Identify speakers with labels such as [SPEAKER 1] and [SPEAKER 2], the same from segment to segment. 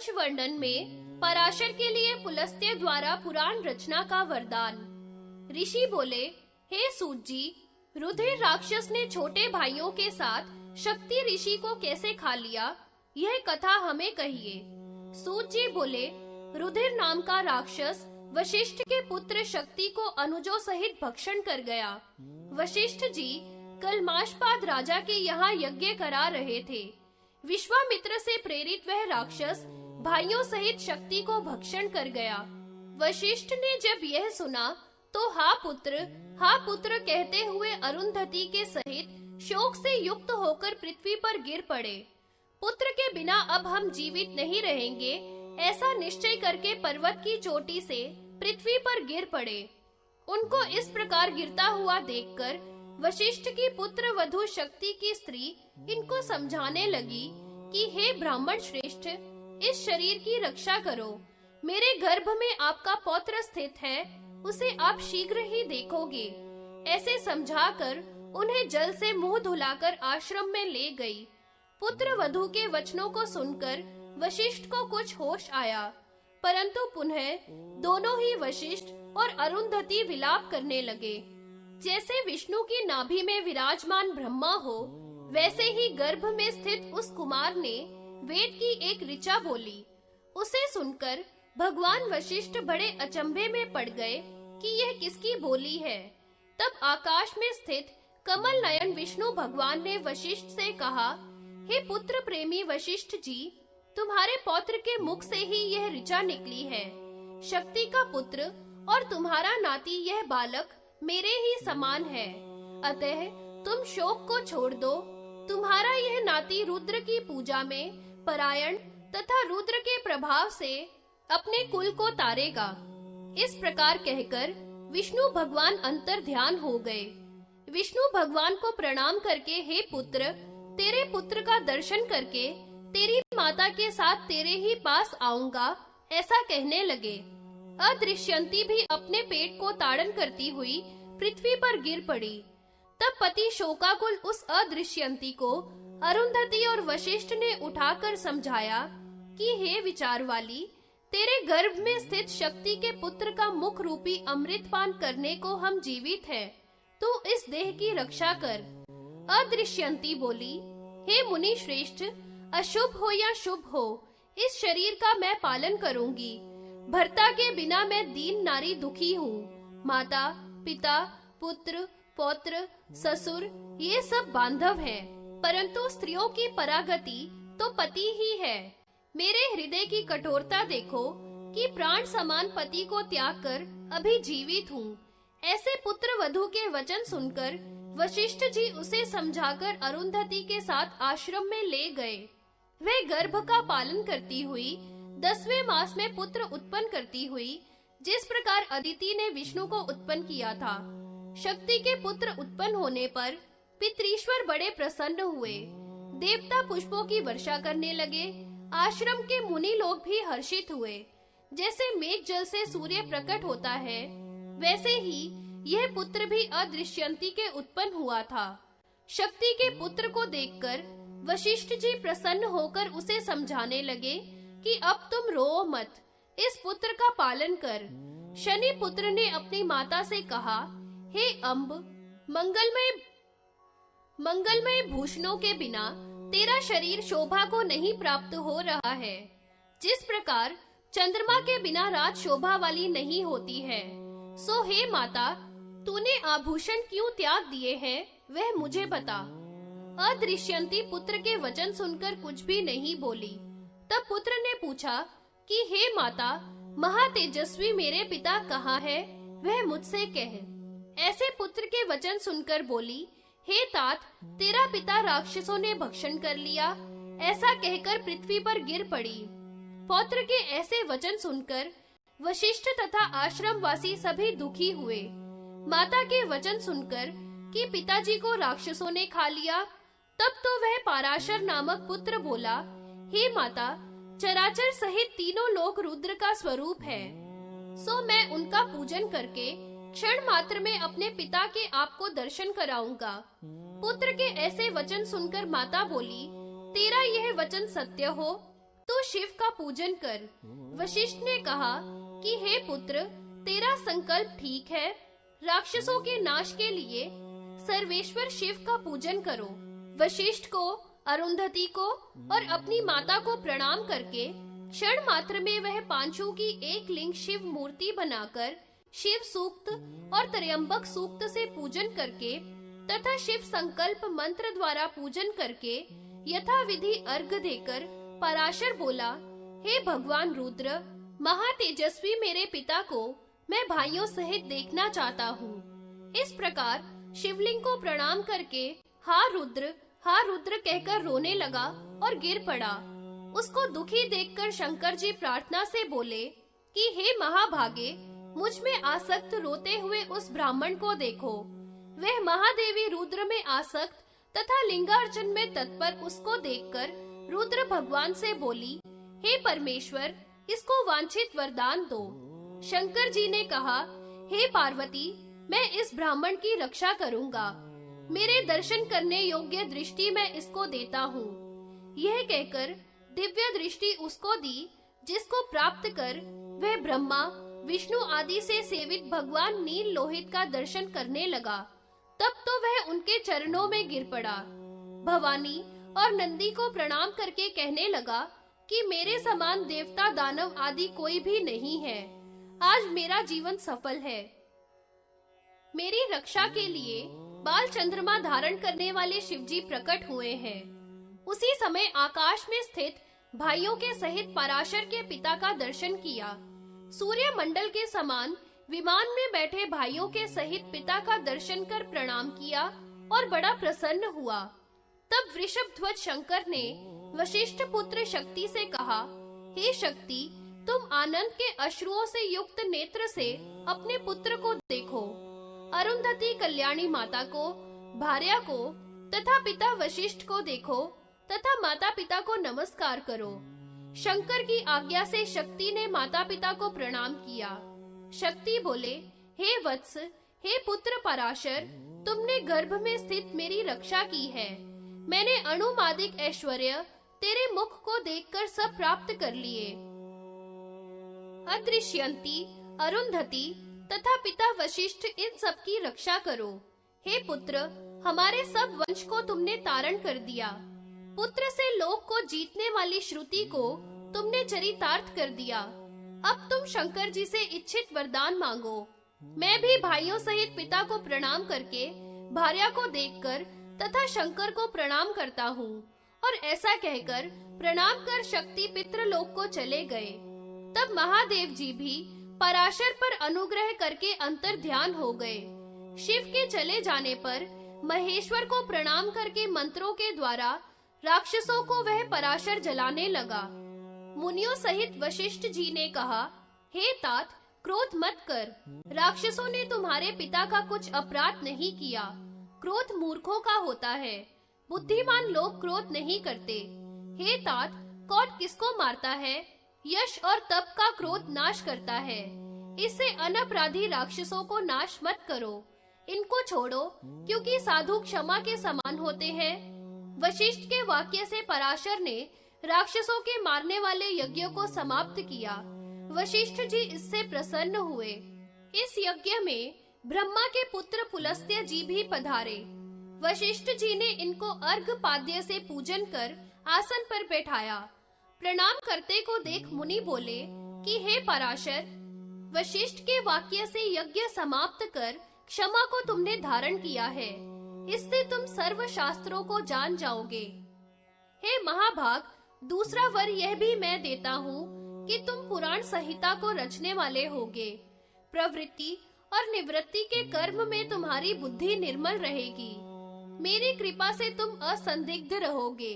[SPEAKER 1] पंचवर्णन में पराशर के लिए पुलस्त्य द्वारा पुराण रचना का वरदान। ऋषि बोले, हे सूत जी, रुधिर राक्षस ने छोटे भाइयों के साथ शक्ति ऋषि को कैसे खा लिया, यह कथा हमें कहिए। सूत जी बोले, रुधिर नाम का राक्षस वशिष्ठ के पुत्र शक्ति को अनुजों सहित भक्षण कर गया। वशिष्ठ जी कल माशपाद राजा के यहाँ यज्ञ करा रहे थे। विश्वामित्र से प्रेरित वह राक्षस भाइयों सहित शक्ति को भक्षण कर गया। वशिष्ठ ने जब यह सुना तो हा पुत्र कहते हुए अरुंधति के सहित शोक से युक्त होकर पृथ्वी पर गिर पड़े। पुत्र के बिना अब हम जीवित नहीं रहेंगे, ऐसा निश्चय करके पर्वत की चोटी से पृथ्वी पर गिर पड़े। उनको इस प्रकार गिरता हुआ देखकर वशिष्ठ की पुत्र वधू शक्ति की स्त्री इनको समझाने लगी कि हे ब्राह्मण श्रेष्ठ, इस शरीर की रक्षा करो। मेरे गर्भ में आपका पौत्र स्थित है, उसे आप शीघ्र ही देखोगे। ऐसे समझाकर उन्हें जल से मुंह धुलाकर आश्रम में ले गई। पुत्र वधू के वचनों को सुनकर वशिष्ठ को कुछ होश आया, परंतु पुनः दोनों ही वशिष्ठ और अरुंधति विलाप करने लगे। जैसे विष्णु की नाभि में विराजमान ब्रह्मा हो, वैसे ही गर्भ में स्थित उस कुमार ने वेद की एक ऋचा बोली। उसे सुनकर भगवान वशिष्ठ बड़े अचंभे में पड़ गए कि यह किसकी बोली है। तब आकाश में स्थित कमल नयन विष्णु भगवान ने वशिष्ठ से कहा, हे पुत्र प्रेमी वशिष्ठ जी, तुम्हारे पौत्र के मुख से ही यह ऋचा निकली है। शक्ति का पुत्र और तुम्हारा नाती यह बालक मेरे ही समान है, अतः तुम शोक को छोड़ दो। तुम्हारा यह नाती रुद्र की पूजा में परायण तथा रुद्र के प्रभाव से अपने कुल को तारेगा। इस प्रकार कहकर विष्णु भगवान अंतर ध्यान हो गए। विष्णु भगवान को प्रणाम करके, हे पुत्र, तेरे पुत्र का दर्शन करके तेरी माता के साथ तेरे ही पास आऊंगा, ऐसा कहने लगे। अदृश्यंती भी अपने पेट को ताड़न करती हुई पृथ्वी पर गिर पड़ी। तब पति शोकाकुल उस अदृश्यंती को अरुंधति और वशिष्ठ ने उठाकर समझाया कि हे विचार वाली, तेरे गर्भ में स्थित शक्ति के पुत्र का मुख रूपी अमृत पान करने को हम जीवित हैं, तू इस देह की रक्षा कर। अदृश्यंती बोली, हे मुनि श्रेष्ठ, अशुभ हो या शुभ हो, इस शरीर का मैं पालन करूंगी। भर्ता के बिना मैं दीन नारी दुखी हूँ। माता, पिता, पुत्र, पौत्र, ससुर ये सब बांधव हैं, परंतु स्त्रियों की परागति तो पति ही है। मेरे हृदय की कठोरता देखो कि प्राण समान पति को त्याग कर अभी जीवित हूँ। ऐसे पुत्र वधू के वचन सुनकर वशिष्ठ जी उसे समझाकर अरुंधति के साथ आश्रम में ले गए। वह गर्भ का पालन करती हुई 10वें मास में पुत्र उत्पन्न करती हुई, जिस प्रकार अदिति ने विष्णु को उत्पन्न किया था। शक्ति के पुत्र उत्पन्न होने पर पितृश्वर बड़े प्रसन्न हुए। देवता पुष्पों की वर्षा करने लगे। आश्रम के मुनि लोग भी हर्षित हुए। जैसे मेघ जल से सूर्य प्रकट होता है, वैसे ही यह पुत्र भी अदृश्यंती के उत्पन्न हुआ था। शक्ति के पुत्र को देखकर वशिष्ठ जी प्रसन्न होकर उसे समझाने लगे कि अब तुम रो मत, इस पुत्र का पालन कर। शनि पुत्र ने अपनी माता से कहा, हे अम्ब, मंगलमय भूषणों के बिना तेरा शरीर शोभा को नहीं प्राप्त हो रहा है। जिस प्रकार चंद्रमा के बिना रात शोभा वाली नहीं होती है, सो हे माता, तूने आभूषण क्यों त्याग दिए हैं, वह मुझे बता। अदृश्यंती पुत्र के वचन सुनकर कुछ भी नहीं बोली। तब पुत्र ने पूछा कि हे माता, महातेजस्वी मेरे पिता कहाँ है, वह मुझसे कह। ऐसे पुत्र के वचन सुनकर बोली, हे तात, तेरा पिता राक्षसों ने भक्षण कर लिया। ऐसा कहकर पृथ्वी पर गिर पड़ी। पौत्र के ऐसे वचन सुनकर वशिष्ठ तथा आश्रमवासी सभी दुखी हुए। माता के वचन सुनकर कि पिताजी को राक्षसों ने खा लिया, तब तो वह पराशर नामक पुत्र बोला, हे माता, चराचर सहित तीनों लोक रुद्र का स्वरूप है, सो मैं उनका पूजन करके क्षण मात्र में अपने पिता के आपको दर्शन कराऊंगा। पुत्र के ऐसे वचन सुनकर माता बोली, तेरा यह वचन सत्य हो तू शिव का पूजन कर। वशिष्ठ ने कहा कि हे पुत्र, तेरा संकल्प ठीक है। राक्षसों के नाश के लिए सर्वेश्वर शिव का पूजन करो। वशिष्ठ को, अरुंधति को और अपनी माता को प्रणाम करके क्षण मात्र में वह पांचों की एक लिंग शिव मूर्ति बनाकर शिव सूक्त और त्र्यंबक सूक्त से पूजन करके तथा शिव संकल्प मंत्र द्वारा पूजन करके यथाविधि अर्घ देकर पराशर बोला, हे भगवान रुद्र, महातेजस्वी मेरे पिता को मैं भाइयों सहित देखना चाहता हूँ। इस प्रकार शिवलिंग को प्रणाम करके हा रुद्र कहकर रोने लगा और गिर पड़ा। उसको दुखी देखकर शंकर जी प्रार्थना से बोले कि हे महाभागे, मुझ में आसक्त रोते हुए उस ब्राह्मण को देखो। वह महादेवी रुद्र में आसक्त तथा लिंगार्चन में तत्पर उसको देखकर रुद्र भगवान से बोली, हे परमेश्वर, इसको वांछित वरदान दो। शंकर जी ने कहा, हे पार्वती, मैं इस ब्राह्मण की रक्षा करूंगा। मेरे दर्शन करने योग्य दृष्टि मैं इसको देता हूँ। यह कहकर दिव्य दृष्टि उसको दी, जिसको प्राप्त कर वह ब्रह्मा, विष्णु आदि से सेवित भगवान नील लोहित का दर्शन करने लगा। तब तो वह उनके चरणों में गिर पड़ा। भवानी और नंदी को प्रणाम करके कहने लगा कि मेरे समान देवता दानव आदि कोई भी नहीं है। आज मेरा जीवन सफल है। मेरी रक्षा के लिए बाल चंद्रमा धारण करने वाले शिवजी प्रकट हुए हैं। उसी समय आकाश में स्थित भाइयों के सहित पराशर के पिता का दर्शन किया। सूर्य मंडल के समान विमान में बैठे भाइयों के सहित पिता का दर्शन कर प्रणाम किया और बड़ा प्रसन्न हुआ। तब वृषभ ध्वज शंकर ने वशिष्ठ पुत्र शक्ति से कहा, हे शक्ति, तुम आनंद के अश्रुओं से युक्त नेत्र से अपने पुत्र को देखो। अरुंधति कल्याणी माता को, भार्या को तथा पिता वशिष्ठ को देखो तथा माता पिता को नमस्कार करो। शंकर की आज्ञा से शक्ति ने माता पिता को प्रणाम किया। शक्ति बोले, हे वत्स, हे पुत्र पराशर, तुमने गर्भ में स्थित मेरी रक्षा की है। मैंने अणुमादिक ऐश्वर्य तेरे मुख को देखकर सब प्राप्त कर लिए। अदृश्यंती, अरुंधति तथा पिता वशिष्ठ, इन सब की रक्षा करो। हे पुत्र, हमारे सब वंश को तुमने तारण कर दिया। पुत्र से लोक को जीतने वाली श्रुति को तुमने चरितार्थ कर दिया। अब तुम शंकर जी से इच्छित वरदान मांगो। मैं भी भाइयों सहित पिता को प्रणाम करके भार्या को देखकर तथा शंकर को प्रणाम करता हूँ। और ऐसा कहकर प्रणाम कर शक्ति पितृलोक को चले गए। तब महादेव जी भी पराशर पर अनुग्रह करके अंतर ध्यान हो गए। शिव के चले जाने पर महेश्वर को प्रणाम करके मंत्रों के द्वारा राक्षसों को वह पराशर जलाने लगा। मुनियों सहित वशिष्ठ जी ने कहा, हे तात, क्रोध मत कर। राक्षसों ने तुम्हारे पिता का कुछ अपराध नहीं किया। क्रोध मूर्खों का होता है, बुद्धिमान लोग क्रोध नहीं करते। हे तात, कौन किसको मारता है? यश और तप का क्रोध नाश करता है। इससे अनपराधी राक्षसों को नाश मत करो। इनको छोड़ो, क्योंकि साधु क्षमा के समान होते हैं। वशिष्ठ के वाक्य से पराशर ने राक्षसों के मारने वाले यज्ञ को समाप्त किया। वशिष्ठ जी इससे प्रसन्न हुए। इस यज्ञ में ब्रह्मा के पुत्र पुलस्त्य जी भी पधारे। वशिष्ठ जी ने इनको अर्घ पाद्य से पूजन कर आसन पर बैठाया। प्रणाम करते को देख मुनि बोले कि हे पराशर, वशिष्ठ के वाक्य से यज्ञ समाप्त कर क्षमा को तुमने धारण किया है। इससे तुम सर्व शास्त्रों को जान जाओगे। हे महाभाग, दूसरा वर यह भी मैं देता हूँ कि तुम पुराण संहिता को रचने वाले होगे। प्रवृत्ति और निवृत्ति के कर्म में तुम्हारी बुद्धि निर्मल रहेगी। मेरी कृपा से तुम असंदिग्ध रहोगे।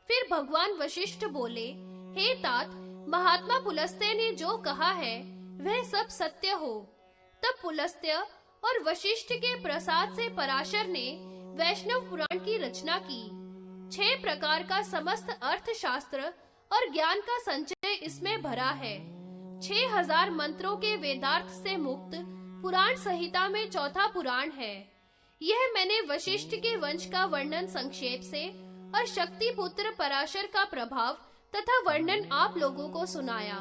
[SPEAKER 1] फिर भगवान वशिष्ठ बोले, हे तात, महात्मा पुलस्त्य ने जो कहा है वह सब सत्य हो। तब पुलस्त्य और वशिष्ठ के प्रसाद से पराशर ने वैष्णव पुराण की रचना की। 6 प्रकार का समस्त अर्थशास्त्र और ज्ञान का संचय इसमें भरा है। 6000 मंत्रों के वेदार्थ से मुक्त पुराण संहिता में चौथा पुराण है। यह मैंने वशिष्ठ के वंश का वर्णन संक्षेप से और शक्ति पुत्र पराशर का प्रभाव तथा वर्णन आप लोगों को सुनाया।